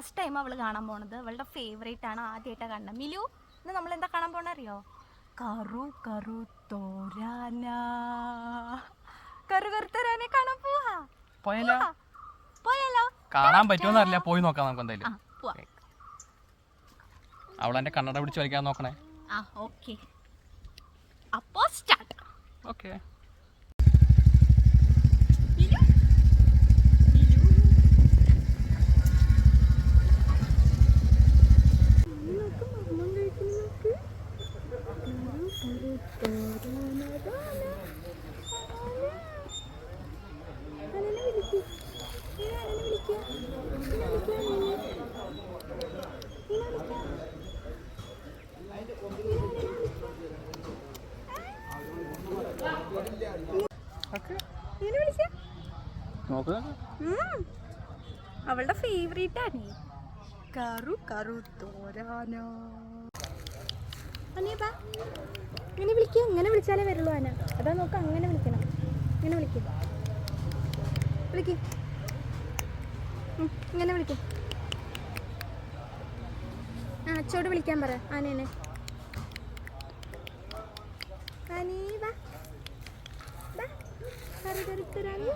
First time അവൾ കാണാൻ പോണത്. അവളുടെ ഫേവറേറ്റ് ആണ്, ആദ്യമായിട്ടാണ് കാണുന്നത്. മിലു, ഇന്ന് നമ്മൾ എന്താ കാണാൻ പോണ അറിയോ? കറു കറു തോരാന, കറു കറുത്തോരാനെ കാണാൻ പോവാ. പോയാലോ? കാണാൻ പറ്റുമെന്ന് അറിയില്ല, പോയി നോക്കാം നമുക്ക് എന്തായാലും. അവളെന്റെ കണ്ണട പിടിച്ച് വലിക്കാൻ നോക്കണേ. ഓക്കെ, അപ്പോ സ്റ്റാർട്ട്. ഓക്കെ. അവളുടെ ഫേവറേറ്റ് ആണ് കറു കറു തോരാന. അനീബ ഇങ്ങനെ വിളിക്കുക, ഇങ്ങനെ വിളിച്ചാലേ വരുള്ളൂ ആന. അതാ നോക്ക, അങ്ങനെ വിളിക്കണം. ഇങ്ങനെ വിളിക്കും, വിളിക്കും, ഇങ്ങനെ വിളിക്കും. അച്ചോട് വിളിക്കാൻ പറ ആനേനെ. അനീബ കറു കറുത്തോരാന.